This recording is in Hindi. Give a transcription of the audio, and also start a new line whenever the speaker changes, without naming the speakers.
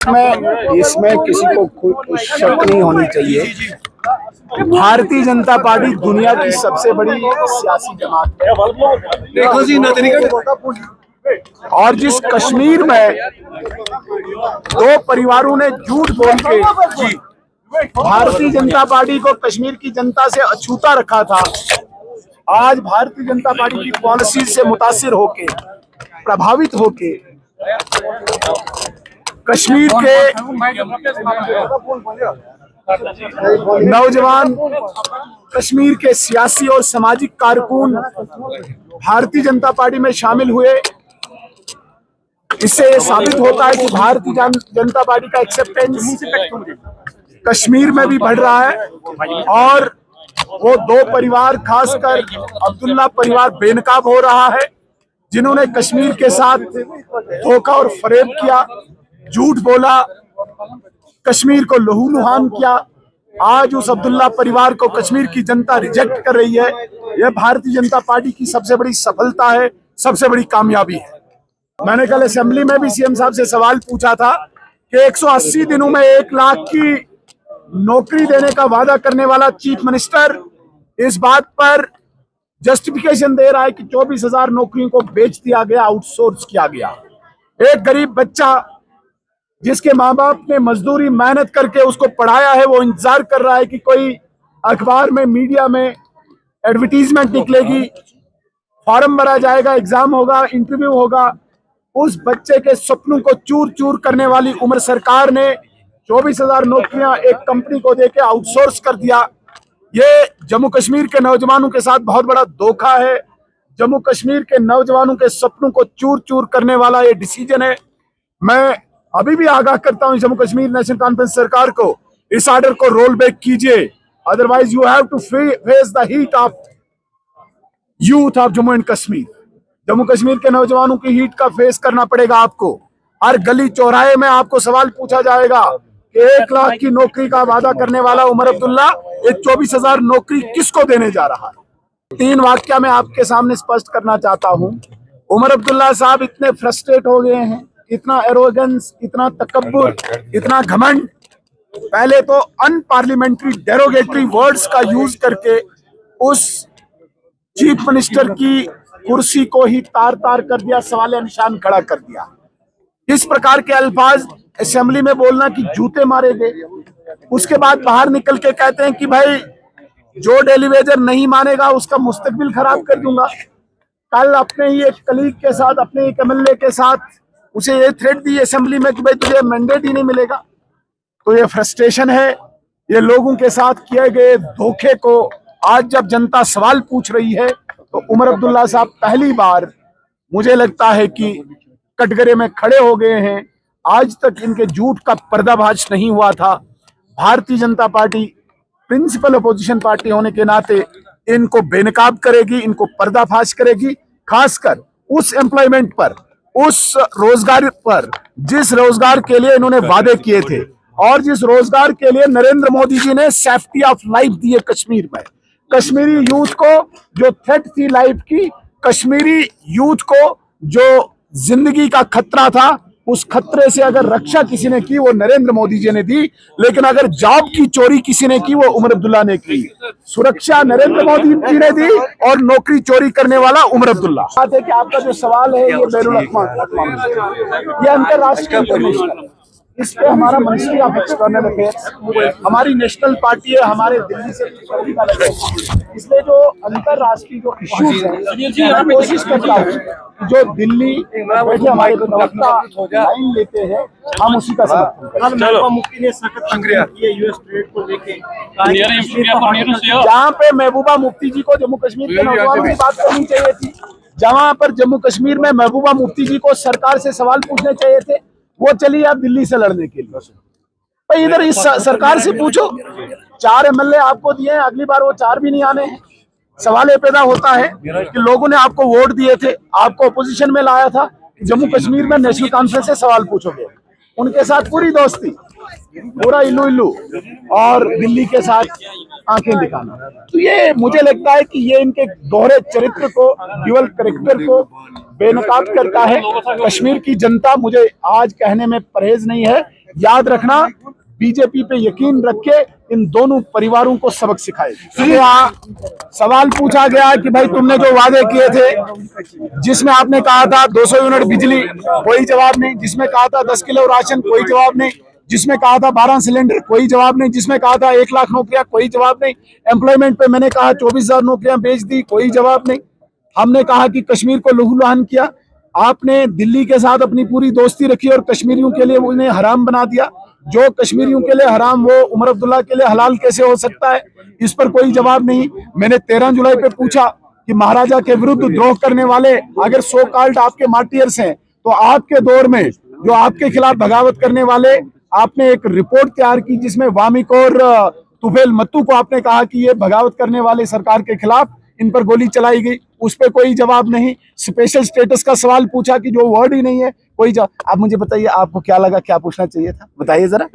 में इसमें किसी को शक नहीं होनी चाहिए। भारतीय जनता पार्टी दुनिया की सबसे बड़ी सियासी जमात है और जिस कश्मीर में दो परिवारों ने झूठ बोल के भारतीय जनता पार्टी को कश्मीर की जनता से अछूता रखा था, आज भारतीय जनता पार्टी की पॉलिसी से मुतासिर होके, प्रभावित होके कश्मीर के नौजवान, कश्मीर के सियासी और सामाजिक कारकुन भारतीय जनता पार्टी में शामिल हुए। इससे ये साबित होता है कि भारतीय जनता पार्टी का एक्सेप्टेंस कश्मीर में भी बढ़ रहा है और वो दो परिवार, खासकर अब्दुल्ला परिवार बेनकाब हो रहा है, जिन्होंने कश्मीर के साथ धोखा और फरेब किया, झूठ बोला, कश्मीर को लहूलुहान किया। आज उस अब्दुल्ला परिवार को कश्मीर की जनता रिजेक्ट कर रही है। यह भारतीय जनता पार्टी की सबसे बड़ी सफलता है, सबसे बड़ी कामयाबी है। मैंने कल असेंबली में भी सीएम साहब से सवाल पूछा था कि 180 दिनों में 1 लाख की नौकरी देने का वादा करने वाला चीफ मिनिस्टर इस बात पर जस्टिफिकेशन दे रहा है कि 24,000 नौकरियों को बेच दिया गया, आउटसोर्स किया गया। एक गरीब बच्चा जिसके माँ बाप ने मजदूरी मेहनत करके उसको पढ़ाया है, वो इंतजार कर रहा है कि कोई अखबार में, मीडिया में एडवर्टीजमेंट निकलेगी, फॉर्म भरा जाएगा, एग्जाम होगा, इंटरव्यू होगा। उस बच्चे के सपनों को चूर चूर करने वाली उमर सरकार ने 24,000 नौकरियां एक कंपनी को देके आउटसोर्स कर दिया। ये जम्मू कश्मीर के नौजवानों के साथ बहुत बड़ा धोखा है। जम्मू कश्मीर के नौजवानों के सपनों को चूर चूर करने वाला ये डिसीजन है। मैं अभी भी आगाह करता हूं जम्मू कश्मीर नेशनल कॉन्फ्रेंस सरकार को, इस ऑर्डर को रोल बैक कीजिए, otherwise you have to face the heat of youth of Jammu and Kashmir. Jammu Kashmir के नौजवानों की हीट का फेस करना पड़ेगा आपको। हर गली चौराहे में आपको सवाल पूछा जाएगा कि 1 लाख की नौकरी का वादा करने वाला उमर अब्दुल्ला ये 24,000 नौकरी किसको देने जा रहा है। 3 वाक्य मैं आपके सामने स्पष्ट करना चाहता हूं। उमर अब्दुल्ला साहब इतने फ्रस्ट्रेट हो गए हैं, इतना एरोगेंस, इतना तकब्बुर, इतना घमंड, पहले तो अनपार्लियामेंट्री डेरोगेटरी वर्ड्स का यूज करके उस चीफ मिनिस्टर की कुर्सी को ही तार तार कर दिया, सवाल निशान खड़ा कर दिया। इस प्रकार के अल्फाज असेंबली में बोलना कि जूते मारे गए, उसके बाद बाहर निकल के कहते हैं कि भाई जो डेली वेजर नहीं मानेगा उसका मुस्तकबिल खराब कर दूंगा। कल अपने ही एक कलीग के साथ, अपने एक एमएलए के साथ उसे ये थ्रेट दी असेंबली में कि भाई तुझे मैंडेट ही नहीं मिलेगा। तो ये फ्रस्ट्रेशन है, ये लोगों के साथ किए गए धोखे को आज जब जनता सवाल पूछ रही है तो उमर अब्दुल्ला साहब पहली बार मुझे लगता है कि कटघरे में खड़े हो गए हैं। आज तक इनके झूठ का पर्दाफाश नहीं हुआ था। Bharatiya Janata party principal opposition party होने के नाते इनको बेनकाब करेगी, इनको पर्दाफाश करेगी, खासकर उस एम्प्लॉयमेंट पर, उस रोजगार पर जिस रोजगार के लिए इन्होंने वादे किए थे और जिस रोजगार के लिए नरेंद्र मोदी जी ने सेफ्टी ऑफ लाइफ दी है कश्मीर में। कश्मीरी यूथ को जो थ्रेट थी लाइफ की, कश्मीरी यूथ को जो जिंदगी का खतरा था, उस खतरे से अगर रक्षा किसी ने की वो नरेंद्र मोदी जी ने दी, लेकिन अगर जॉब की चोरी किसी ने की वो उमर अब्दुल्ला ने की। सुरक्षा नरेंद्र मोदी जी ने दी और नौकरी चोरी करने वाला उमर अब्दुल्ला। बात है कि आपका जो सवाल है ये बैरुल अक़वाम, ये अंतरराष्ट्रीय इंटरनेशनल, इस पे हमारा मिनिस्ट्री ऑफ एक्सटर्नल अफेयर्स, हमारी नेशनल पार्टी है, हमारे दिल्ली से इसलिए जो अंतरराष्ट्रीय जो इश्यूज है मैं कोशिश करता हूँ जो दिल्ली बैठे हमारे प्रवक्ता लाइन लेते हैं हम उसी का समर्थन।
मुफ्ती ने सख्त तंकरीद की है यूएस ट्रेड को लेके,
जहाँ पे महबूबा मुफ्ती जी को जम्मू कश्मीर के नौजवानों की बात करनी चाहिए थी, जहाँ पर जम्मू कश्मीर में महबूबा मुफ्ती जी को सरकार से सवाल पूछने चाहिए थे, वो चलिए आप दिल्ली से लड़ने के लिए। भाई इधर इस सरकार से पूछो, 4 एमएलए आपको दिए हैं, अगली बार वो 4 भी नहीं आने हैं। सवाल ये पैदा होता है कि लोगों ने आपको वोट दिए थे, आपको अपोजिशन में लाया था, जम्मू कश्मीर में नेशनल कॉन्फ्रेंस से सवाल पूछोगे, उनके साथ पूरी दोस्ती, पूरा इल्लू इल्लू और दिल्ली के साथ आंखें दिखाना। तो ये मुझे लगता है कि ये इनके दोहरे चरित्र को, ड्यूअल कैरेक्टर को बेनकाब करता है। कश्मीर की जनता, मुझे आज कहने में परहेज नहीं है, याद रखना, बीजेपी पे यकीन रख के इन दोनों परिवारों को सबक सिखाए। सवाल पूछा गया कि भाई तुमने जो वादे किए थे, जिसमें आपने कहा था 200 यूनिट बिजली, कोई जवाब नहीं। जिसमें कहा था 10 किलो राशन, कोई जवाब नहीं। जिसमें कहा था 12 सिलेंडर, कोई जवाब नहीं। जिसमें कहा था 1 लाख नौकरियां, कोई जवाब नहीं। एम्प्लॉयमेंट पे मैंने कहा 24,000 नौकरियां बेच दी, कोई जवाब नहीं। हमने कहा कि कश्मीर को लहूलुहान किया, आपने दिल्ली के साथ अपनी पूरी दोस्ती रखी और कश्मीरियों के लिए उन्हें हराम बना दिया। जो कश्मीरियों के लिए हराम, वो उमर अब्दुल्ला के लिए हलाल कैसे हो सकता है? इस पर कोई जवाब नहीं। मैंने 13 जुलाई पे पूछा कि महाराजा के विरुद्ध द्रोह करने वाले अगर सो कॉल्ड आपके मार्टियर्स हैं, तो आपके दौर में जो आपके खिलाफ बगावत करने वाले, आपने एक रिपोर्ट तैयार की जिसमें वामिक और तुफेल मत्तू को आपने कहा कि ये बगावत करने वाले सरकार के खिलाफ इन पर गोली चलाई गई, उस पर कोई जवाब नहीं। स्पेशल स्टेटस का सवाल पूछा कि जो वर्ड ही नहीं है, कोई जवाब। आप मुझे बताइए, आपको क्या लगा, क्या पूछना चाहिए था, बताइए जरा।